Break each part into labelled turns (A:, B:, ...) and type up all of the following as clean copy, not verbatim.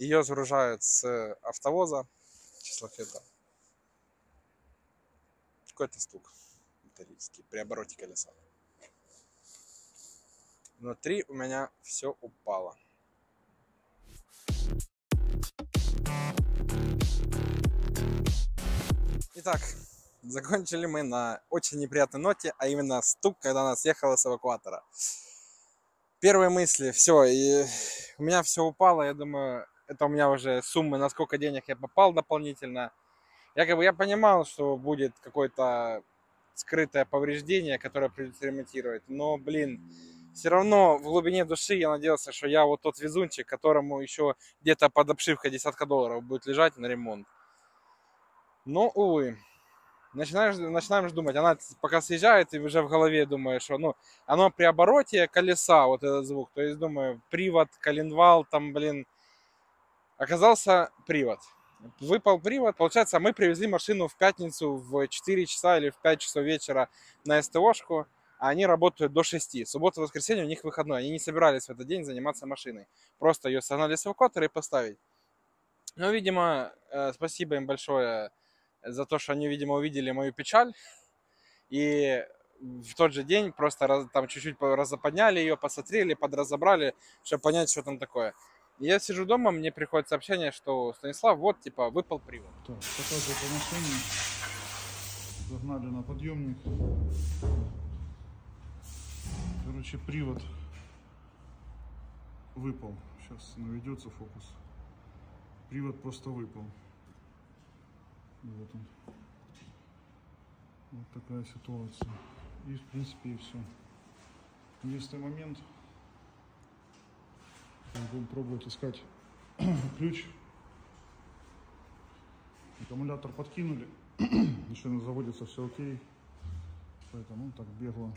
A: Ее сгружают с автовоза, числофета. Какой-то стук металлический при обороте колеса. Внутри у меня все упало. Итак, закончили мы на очень неприятной ноте, а именно стук, когда она съехала с эвакуатора. Первые мысли, все, и у меня все упало, я думаю, это у меня уже суммы, на сколько денег я попал дополнительно. Я понимал, что будет какое-то скрытое повреждение, которое придется ремонтировать, но, блин, все равно в глубине души я надеялся, что я вот тот везунчик, которому еще где-то под обшивкой $10 будет лежать на ремонт. Но, увы. Начинаем же думать, она пока съезжает, и уже в голове думаешь, что ну, оно при обороте колеса, вот этот звук, то есть думаю, привод, коленвал, там, блин, оказался привод. Выпал привод, получается, мы привезли машину в пятницу в 4 часа или в 5 часов вечера на СТОшку, а они работают до 6. Суббота, воскресенье у них выходной, они не собирались в этот день заниматься машиной, просто ее согнали с эвакуатора и поставить. Ну, видимо, спасибо им большое за то, что они, видимо, увидели мою печаль. И в тот же день просто там чуть-чуть разоподняли ее, посмотрели, подразобрали, чтобы понять, что там такое. И я сижу дома, мне приходит сообщение, что Станислав, вот, типа, выпал привод.
B: Так, показываю по машине. Загнали на подъемник. Короче, привод выпал. Сейчас наведется фокус. Привод просто выпал. Вот он. Вот такая ситуация. И в принципе и все. Единственный момент. Будем пробовать искать ключ. Аккумулятор подкинули. Машина заводится, все окей. Поэтому так бегло.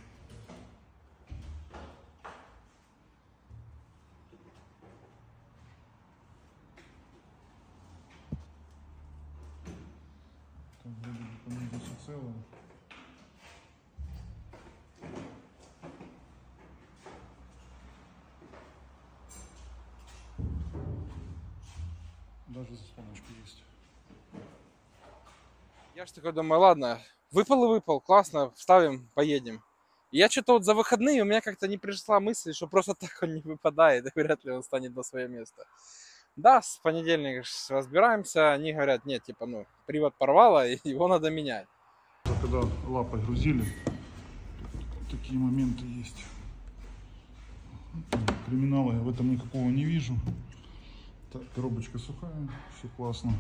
B: Так, вроде бы по ней все целое. Даже заслоночка есть.
A: Я ж такой думаю, ладно, выпал и выпал, классно, вставим, поедем. И я что-то вот за выходные у меня как-то не пришла мысль, что просто так он не выпадает, и вряд ли он станет на свое место. Да, с понедельника разбираемся, они говорят, нет, типа, ну, привод порвало, и его надо менять.
B: Когда лапой грузили, такие моменты есть. Криминала я в этом никакого не вижу. Так, коробочка сухая, все классно.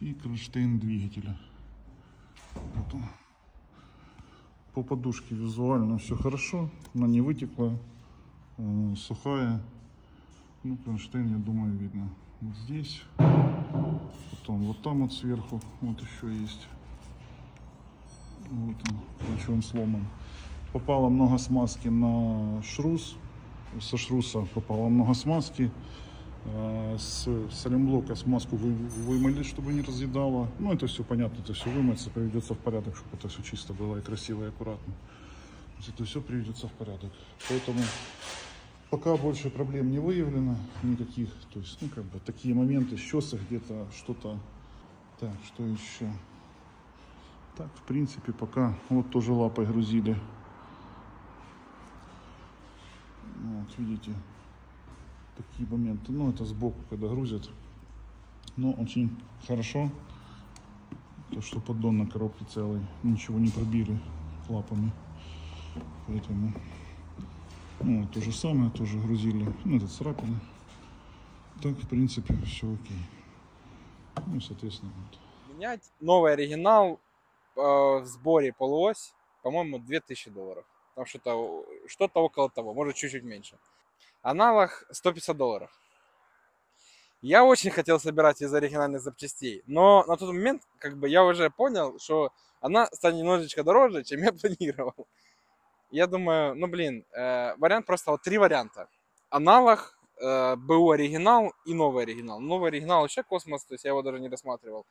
B: И кронштейн двигателя. Вот он. По подушке визуально все хорошо, она не вытекла, сухая. Ну, кронштейн, я думаю, видно. Вот здесь, потом вот там вот сверху, вот еще есть. Вот он, причем сломан. Попало много смазки на шрус, со шруса попало много смазки. С салимблока смазку вымыли, чтобы не разъедало. Ну, это все понятно, это все вымыться, приведется в порядок, чтобы это все чисто было и красиво, и аккуратно. То есть это все приведется в порядок. Поэтому пока больше проблем не выявлено никаких. То есть, ну, как бы такие моменты, щёсы где-то, что-то. Так, что еще? Так, в принципе, пока вот тоже лапой грузили. Вот, видите. Такие моменты, ну это сбоку, когда грузят, но очень хорошо, то что поддон на коробке целый, ничего не пробили лапами, поэтому, ну то же самое, тоже грузили, ну этот царапины, так в принципе все окей, ну соответственно вот.
A: Менять новый оригинал в сборе полуось, по-моему, $2000. Там что-то около того, может чуть-чуть меньше. Аналог $150. Я очень хотел собирать из оригинальных запчастей, но на тот момент как бы я уже понял, что она станет немножечко дороже, чем я планировал. Я думаю, ну блин, вариант просто вот 3 варианта. Аналог, БУ оригинал и новый оригинал. Новый оригинал вообще космос, то есть я его даже не рассматривал.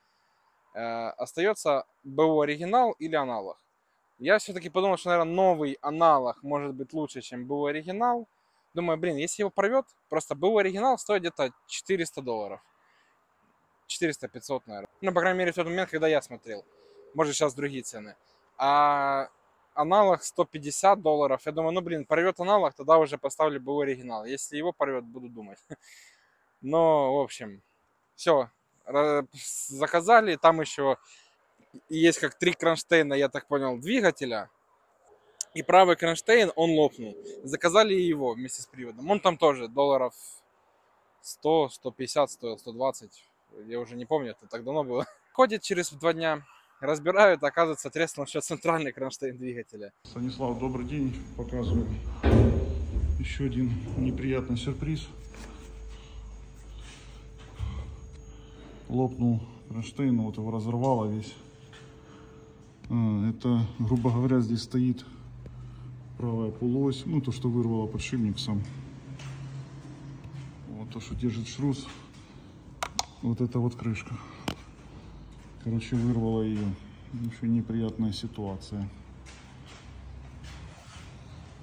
A: Остается БУ оригинал или аналог. Я все-таки подумал, что, наверное, новый аналог может быть лучше, чем БУ оригинал. Думаю, блин, если его порвет, просто был оригинал, стоит где-то $400. 400-500, наверное. Ну, по крайней мере, в тот момент, когда я смотрел. Может, сейчас другие цены. А аналог $150. Я думаю, ну, блин, порвет аналог, тогда уже поставлю был оригинал. Если его порвет, буду думать. Но, в общем, все. Заказали. Там еще есть как 3 кронштейна, я так понял, двигателя. И правый кронштейн, он лопнул. Заказали его вместе с приводом. Он там тоже долларов 100, 150 стоил, 120. Я уже не помню, это так давно было. Ходит через 2 дня, разбирают, оказывается, треснул еще центральный кронштейн двигателя.
B: Станислав, добрый день. Показываю еще один неприятный сюрприз. Лопнул кронштейн, вот его разорвало весь. Это, грубо говоря, здесь стоит правая полуось, ну то, что вырвало подшипник сам. Вот то, что держит шрус. Вот это вот крышка. Короче, вырвало ее. Очень неприятная ситуация.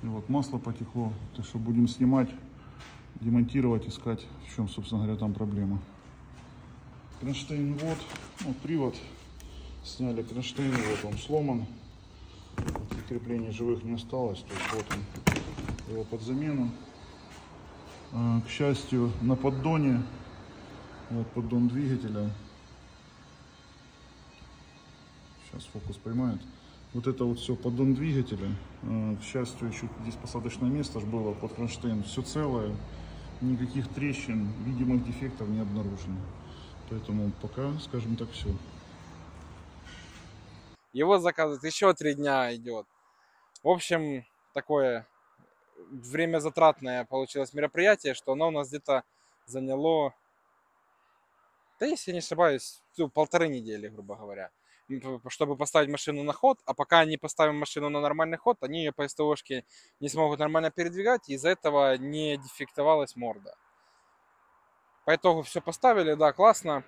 B: И вот масло потекло. Так что будем снимать, демонтировать, искать, в чем, собственно говоря, там проблема. Кронштейн вот, ну, привод. Сняли кронштейн, вот он сломан. Креплений живых не осталось, то есть вот он, его под замену. К счастью, на поддоне, вот поддон двигателя, сейчас фокус поймает, вот это вот все поддон двигателя. К счастью, еще здесь посадочное место же было под кронштейн, все целое, никаких трещин, видимых дефектов не обнаружено. Поэтому пока, скажем так, все.
A: Его заказывают, еще 3 дня идет. В общем, такое время затратное получилось мероприятие, что оно у нас где-то заняло, да если я не ошибаюсь, 1,5 недели, грубо говоря. Чтобы поставить машину на ход, а пока не поставим машину на нормальный ход, они ее по СТОшке не смогут нормально передвигать, и из-за этого не дефектовалась морда. По итогу все поставили, да, классно.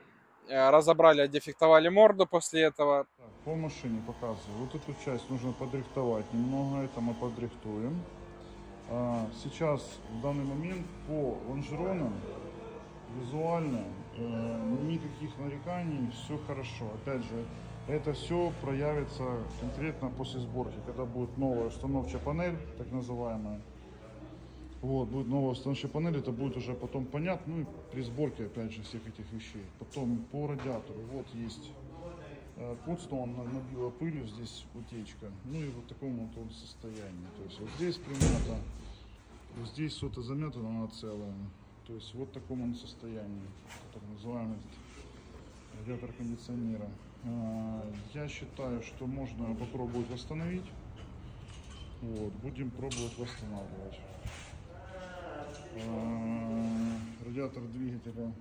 A: Разобрали, отдефектовали морду после этого.
B: Так, по машине показываю. Вот эту часть нужно подрихтовать немного, это мы подрихтуем. Сейчас, в данный момент, по лонжеронам визуально никаких нареканий, все хорошо. Опять же, это все проявится конкретно после сборки, когда будет новая установчая панель, так называемая. Вот, будет новая установчая панель, это будет уже потом понятно, ну и при сборке, опять же, всех этих вещей. Потом по радиатору, вот есть подстон, набила пылью, здесь утечка, ну и вот в таком вот он состоянии. То есть вот здесь примято, вот здесь что-то заметано, она целая. То есть вот в таком он состоянии, так называемый радиатор кондиционера. Я считаю, что можно попробовать восстановить. Вот, будем пробовать восстанавливать. Радиатор двигателя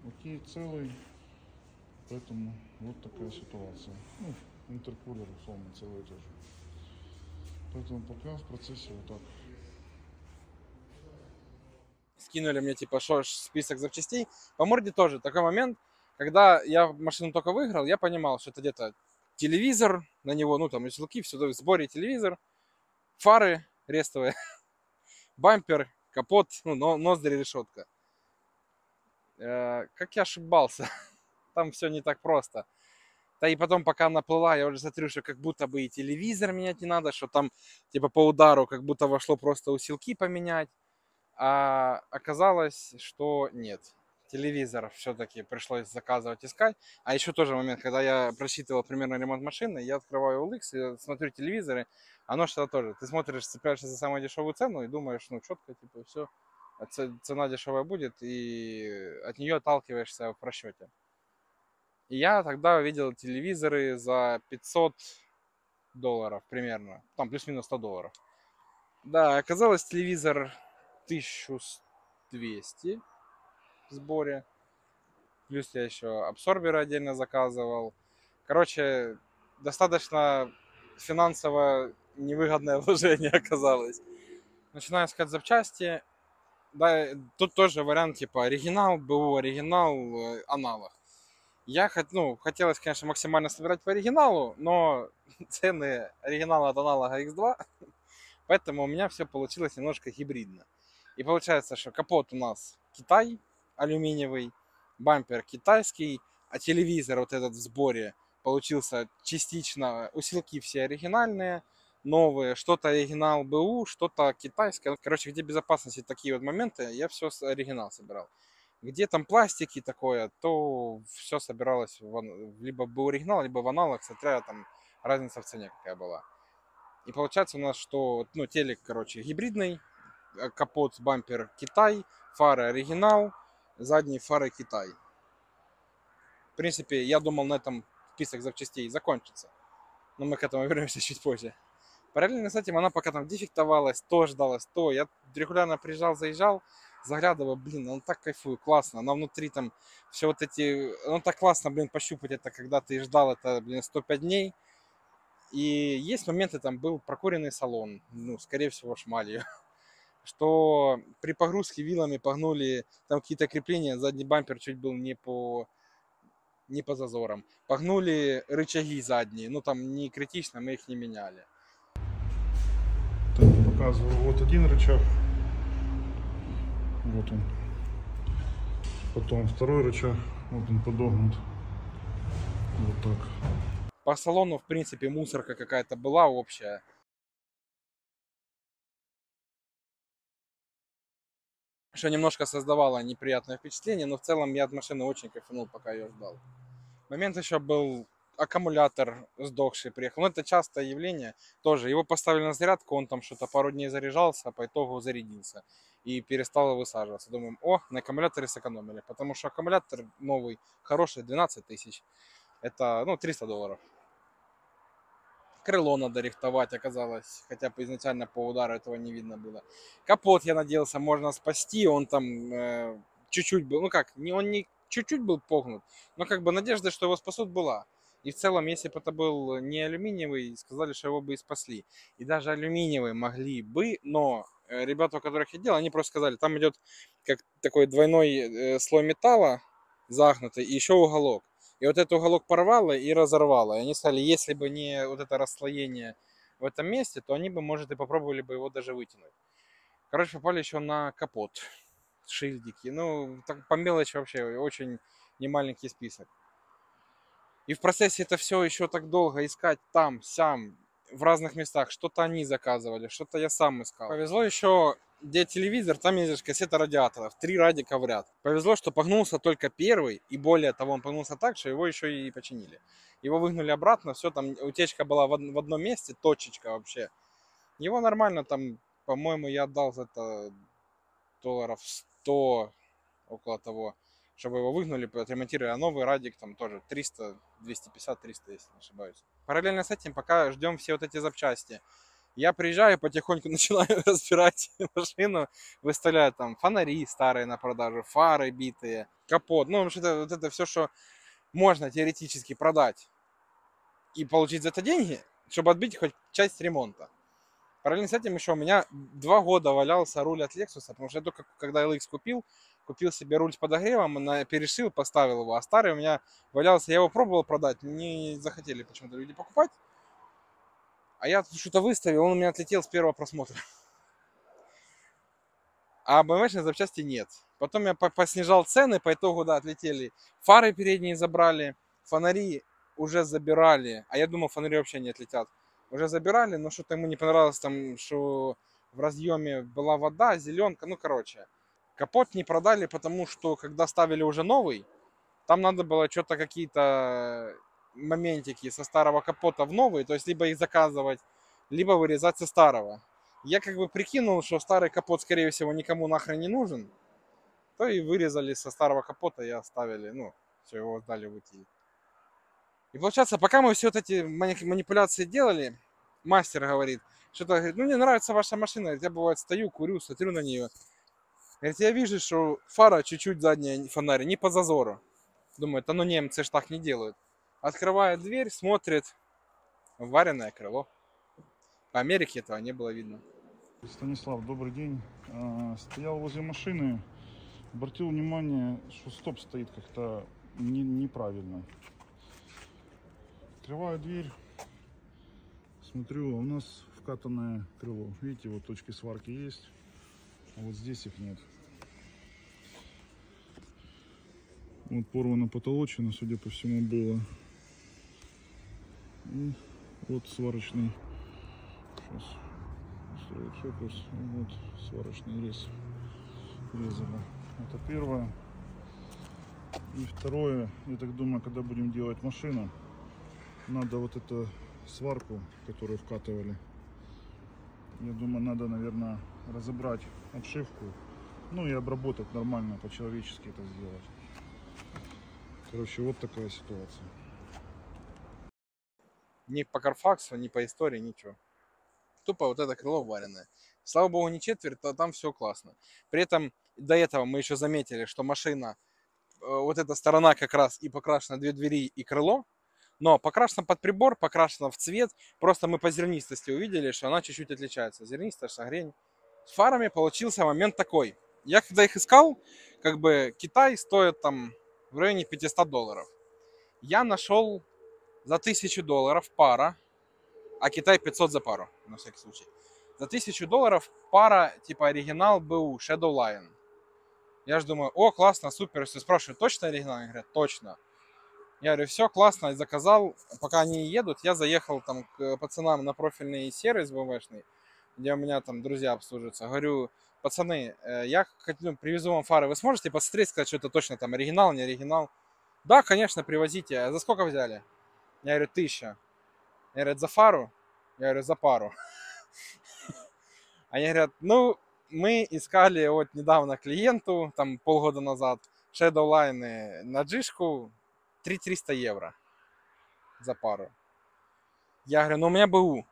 B: окей, целый, поэтому вот такая ситуация. Ну, интеркулер условно целый тоже. Поэтому пока в процессе вот так.
A: Скинули мне типа список запчастей. По морде тоже такой момент, когда я машину только выиграл, я понимал, что это где-то телевизор, на него, ну там узелки, все в сборе телевизор, фары рестовые, бампер, капот, ну, ноздри, решетка. Как я ошибался. Там все не так просто. Да и потом, пока она плыла, я уже смотрю, что как будто бы и телевизор менять не надо, что там типа по удару как будто вошло просто усилки поменять. А оказалось, что нет. Телевизор все-таки пришлось заказывать, искать. А еще тоже момент, когда я просчитывал примерно ремонт машины, я открываю OLX и смотрю телевизоры, оно что-то тоже. Ты смотришь, цепляешься за самую дешевую цену и думаешь, ну четко, типа, все, цена дешевая будет, и от нее отталкиваешься в просчете. И я тогда увидел телевизоры за $500 примерно, там плюс-минус $100. Да, оказалось телевизор 1200 в сборе. Плюс я еще абсорберы отдельно заказывал. Короче, достаточно финансово невыгодное вложение оказалось. Начинаю искать запчасти. Да, тут тоже вариант типа оригинал, БУ оригинал, аналог. Я хотелось, конечно, максимально собирать по оригиналу, но цены оригинала от аналога X2, поэтому у меня все получилось немножко гибридно. И получается, что капот у нас Китай алюминиевый, бампер китайский, а телевизор вот этот в сборе получился частично, усилки все оригинальные, новые, что-то оригинал БУ, что-то китайское. Короче, где безопасности такие вот моменты, я все с оригинал собирал. Где там пластики такое, то все собиралось либо БУ оригинал, либо в аналог, смотря там разница в цене какая была. И получается у нас, что ну, телек, короче, гибридный, капот, бампер Китай, фары оригинал, задние фары Китай. В принципе, я думал, на этом список запчастей закончится. Но мы к этому вернемся чуть позже. Параллельно с этим она пока там дефектовалась, то ждалась, то. Я регулярно приезжал, заезжал, заглядывал, блин, ну так кайфую, классно. Она внутри там все вот эти... Ну так классно, блин, пощупать это, когда ты ждал это, блин, 105 дней. И есть моменты, там был прокуренный салон, ну, скорее всего, шмалью. Что при погрузке вилами погнули там какие-то крепления, задний бампер чуть был не по зазорам. Погнули рычаги задние, ну там не критично, мы их не меняли.
B: Так, показываю, вот один рычаг, вот он. Потом второй рычаг, вот он подогнут, вот так.
A: По салону, в принципе, мусорка какая-то была общая. Что немножко создавало неприятное впечатление, но в целом я от машины очень кайфанул, пока ее ждал. Момент еще был аккумулятор сдохший приехал. Ну, это частое явление тоже. Его поставили на зарядку, он там что-то пару дней заряжался, а по итогу зарядился и перестал высаживаться. Думаем, о, на аккумуляторе сэкономили, потому что аккумулятор новый, хороший, 12 тысяч. Это, ну, $300. Крыло надо рихтовать, оказалось, хотя бы изначально по удару этого не видно было. Капот, я надеялся, можно спасти, он там чуть-чуть был, ну как, он не чуть-чуть был погнут, но как бы надежда, что его спасут, была. И в целом, если бы это был не алюминиевый, сказали, что его бы и спасли. И даже алюминиевый могли бы, но ребята, у которых я делал, они просто сказали, там идет как такой двойной слой металла загнутый и еще уголок. И вот этот уголок порвало и разорвало. И они сказали, если бы не вот это расслоение в этом месте, то они бы, может, и попробовали бы его даже вытянуть. Короче, попали еще на капот. Шильдики. Ну, так по мелочи вообще очень немаленький список. И в процессе это все еще так долго искать там, сям, в разных местах. Что-то они заказывали, что-то я сам искал. Повезло еще, где телевизор, там есть кассета радиаторов, 3 радика в ряд. Повезло, что погнулся только первый, и более того, он погнулся так, что его еще и починили. Его выгнули обратно, все, там утечка была в одном месте, точечка вообще. Его нормально там, по-моему, я отдал за это $100, около того, чтобы его выгнали, отремонтировали, а новый радик там тоже 300, 250, 300, если не ошибаюсь. Параллельно с этим, пока ждем все вот эти запчасти, я приезжаю, потихоньку начинаю разбирать машину, выставляю там фонари старые на продажу, фары битые, капот, ну, что-то вот это все, что можно теоретически продать и получить за это деньги, чтобы отбить хоть часть ремонта. Параллельно с этим еще у меня 2 года валялся руль от Lexus, потому что я только когда LX купил себе руль с подогревом, перешил, поставил его, а старый у меня валялся, я его пробовал продать, не захотели почему-то люди покупать, а я что-то выставил, он у меня отлетел с первого просмотра. А BMW-шной запчасти нет. Потом я поснижал цены, по итогу, да, отлетели. Фары передние забрали, фонари уже забирали, а я думал, фонари вообще не отлетят. Уже забирали, но что-то ему не понравилось, там, что в разъеме была вода, зеленка, ну, короче. Капот не продали, потому что, когда ставили уже новый, там надо было что-то, какие-то моментики со старого капота в новый, то есть либо их заказывать, либо вырезать со старого. Я как бы прикинул, что старый капот, скорее всего, никому нахрен не нужен, то и вырезали со старого капота и оставили, ну, все, его сдали в утиль. И получается, пока мы все вот эти манипуляции делали, мастер говорит, что-то говорит, ну, мне нравится ваша машина. Я, бывает, стою, курю, смотрю на нее. Говорит, я вижу, что фара чуть-чуть задняя, фонарь, не по зазору. Думает, а ну немцы ж так не делают. Открывает дверь, смотрит, вареное крыло. В Америке этого не было видно.
B: Станислав, добрый день. Стоял возле машины, обратил внимание, что стоп стоит как-то неправильно. Открываю дверь, смотрю, а у нас вкатанное крыло. Видите, вот точки сварки есть. а вот здесь их нет. Вот порвана потолочина, судя по всему, было. И вот сварочный. Сейчас строит фокус. И вот сварочный рез резали. Это первое. И второе, я так думаю, когда будем делать машину, надо вот эту сварку, которую вкатывали, я думаю, надо, наверное, разобрать обшивку, ну и обработать нормально, по-человечески это сделать. Короче, вот такая ситуация.
A: Ни по Карфаксу, ни по истории, ничего. Тупо вот это крыло вареное. Слава богу, не четверть, а там все классно. При этом до этого мы еще заметили, что машина, вот эта сторона как раз и покрашена, две двери и крыло, но покрашена под прибор, покрашена в цвет. Просто мы по зернистости увидели, что она чуть-чуть отличается. Зернистая, шагрень. С фарами получился момент такой. Я когда их искал, как бы Китай стоит там в районе $500. Я нашел за $1000 пара, а Китай 500 за пару, на всякий случай. За $1000 пара, типа оригинал был Shadow Lion. Я же думаю, о, классно, супер. Если спрашиваю, точно оригинал? Они говорят, точно. Я говорю, все, классно, заказал. Пока они едут, я заехал там к пацанам на профильный сервис БМВшный, где у меня там друзья обслуживаются. Говорю, пацаны, я привезу вам фары, вы сможете посмотреть, сказать, что это точно там оригинал, не оригинал? Да, конечно, привозите. А за сколько взяли? Я говорю, 1000. Я говорю, за фару? Я говорю, за пару. Они говорят, ну, мы искали вот недавно клиенту, там полгода назад, Shadowline на джишку, 3300 евро за пару. Я говорю, ну у меня БУ.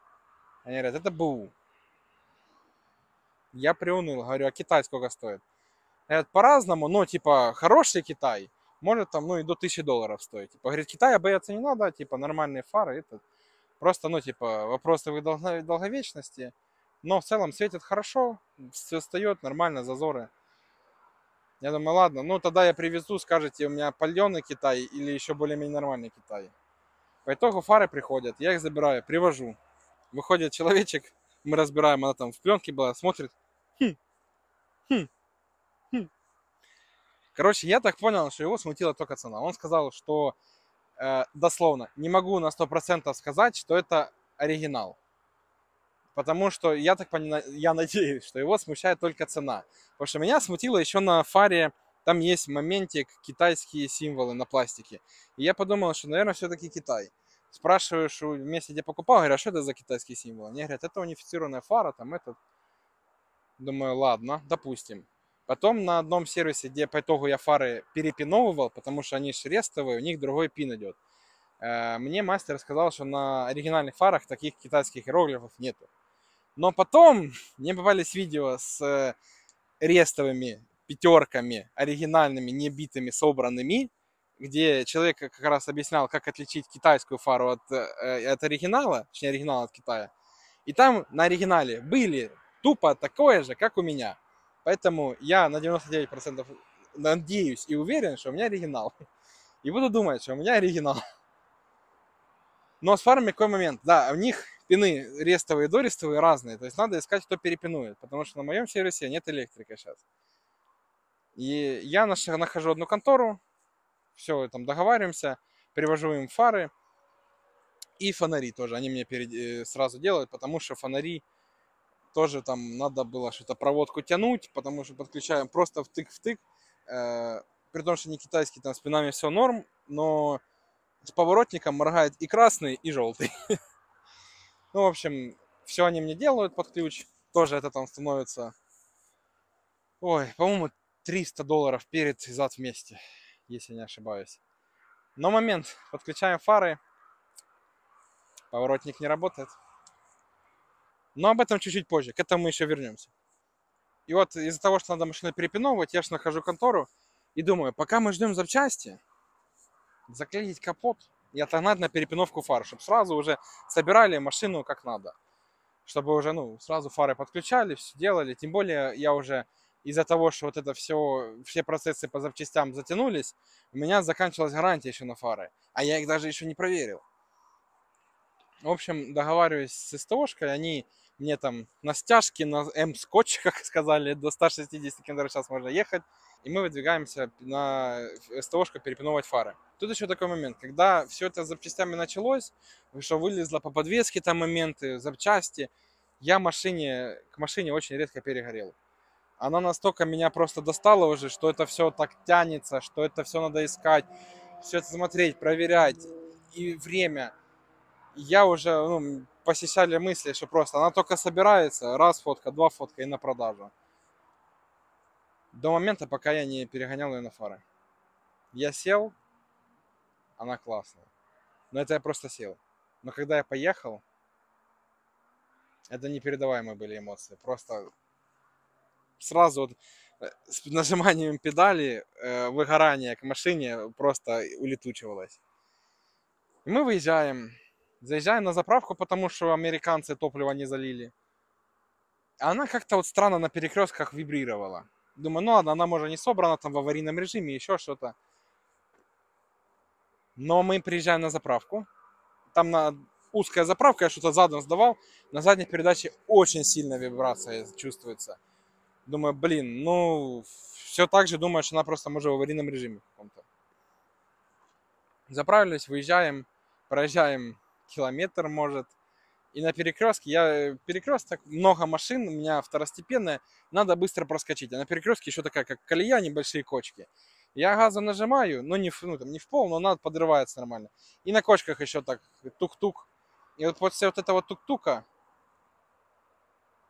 A: Они говорят, это БУ. Я приуныл, говорю, а Китай сколько стоит? Говорят, по-разному, но типа хороший Китай может там, ну и до $1000 стоить. Типа, говорит, Китая бояться не надо, типа нормальные фары, это просто, ну типа вопросы в долговечности. Но в целом светит хорошо, все встает, нормально, зазоры. Я думаю, ладно, ну тогда я привезу, скажете, у меня паленый Китай или еще более-менее нормальный Китай. По итогу фары приходят, я их забираю, привожу. Выходит человечек, мы разбираем, она там в пленке была, смотрит. Хм, хм, хм. Короче, я так понял, что его смутила только цена. Он сказал, что дословно, не могу на 100% сказать, что это оригинал. Потому что я так понимаю, я надеюсь, что его смущает только цена. Потому что меня смутило еще на фаре, там есть моментик, китайские символы на пластике. И я подумал, что, наверное, все-таки Китай. Спрашиваю, что в месте, где покупал, говорю, а что это за китайские символы? Они говорят, это унифицированная фара, там этот. Думаю, ладно, допустим. Потом на одном сервисе, где по итогу я фары перепиновывал, потому что они шрестовые, у них другой пин идет. Мне мастер сказал, что на оригинальных фарах таких китайских иероглифов нету. Но потом мне попались видео с рестовыми пятерками, оригинальными, не битыми, собранными, где человек как раз объяснял, как отличить китайскую фару от оригинала, точнее оригинал от Китая. И там на оригинале были тупо такое же, как у меня. Поэтому я на 99% надеюсь и уверен, что у меня оригинал. И буду думать, что у меня оригинал. Но с фарами какой момент? Да, у них пины рестовые и дорестовые разные. То есть надо искать, кто перепинует. Потому что на моем сервисе нет электрика сейчас. И я нахожу одну контору. Все, там договариваемся. Привожу им фары. И фонари тоже. Они мне сразу делают. Потому что фонари тоже там надо было что-то проводку тянуть. Потому что подключаем просто втык-втык. При том, что не китайский, там с пинами все норм. Но с поворотником моргает и красный, и желтый. Ну, в общем, все они мне делают под ключ. Тоже это там становится, ой, по-моему, $300 перед и зад вместе, если не ошибаюсь. Но момент, подключаем фары, поворотник не работает. Но об этом чуть-чуть позже, к этому мы еще вернемся. И вот из-за того, что надо машину перепиновывать, я же нахожу контору и думаю, пока мы ждем запчасти, заклеить капот и отогнать на перепиновку фар, чтобы сразу уже собирали машину как надо. Чтобы уже, ну, сразу фары подключали, все делали. Тем более я уже из-за того, что вот это все процессы по запчастям затянулись, у меня заканчивалась гарантия еще на фары. А я их даже еще не проверил. В общем, договариваюсь с СТОшкой, они Мне там на стяжке, на М-скотч, как сказали, до 160 км в час можно ехать. И мы выдвигаемся на СТОшку перепинывать фары. Тут еще такой момент, когда все это с запчастями началось, что вылезло по подвеске там моменты, запчасти, я к машине очень редко перегорел. Она настолько меня просто достала уже, что это все так тянется, что это все надо искать, все это смотреть, проверять. И время. Я уже, ну, посещали мысли, что просто она только собирается, раз фотка, два фотка и на продажу. До момента, пока я не перегонял ее на фары. Я сел, она классная. Но это я просто сел. Но когда я поехал, это непередаваемые были эмоции. Просто сразу вот с нажиманием педали выгорание к машине просто улетучивалось. И мы выезжаем. Заезжаем на заправку, потому что американцы топливо не залили. А она как-то вот странно на перекрестках вибрировала. Думаю, ну ладно, она может не собрана там в аварийном режиме, еще что-то. Но мы приезжаем на заправку. Там на узкая заправка, я что-то задом сдавал. На задней передаче очень сильная вибрация чувствуется. Думаю, блин, ну, все так же думаю, что она просто может в аварийном режиме каком-то. Заправились, выезжаем, проезжаем километр, может. И на перекрестке, перекресток, много машин, у меня второстепенная, надо быстро проскочить. А на перекрестке еще такая, как колея, небольшие кочки. Я газом нажимаю, ну не в пол, но надо подрывается нормально. И на кочках еще так тук-тук. И вот после вот этого тук-тука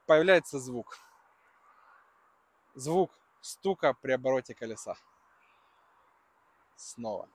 A: появляется звук. Звук стука при обороте колеса. Снова.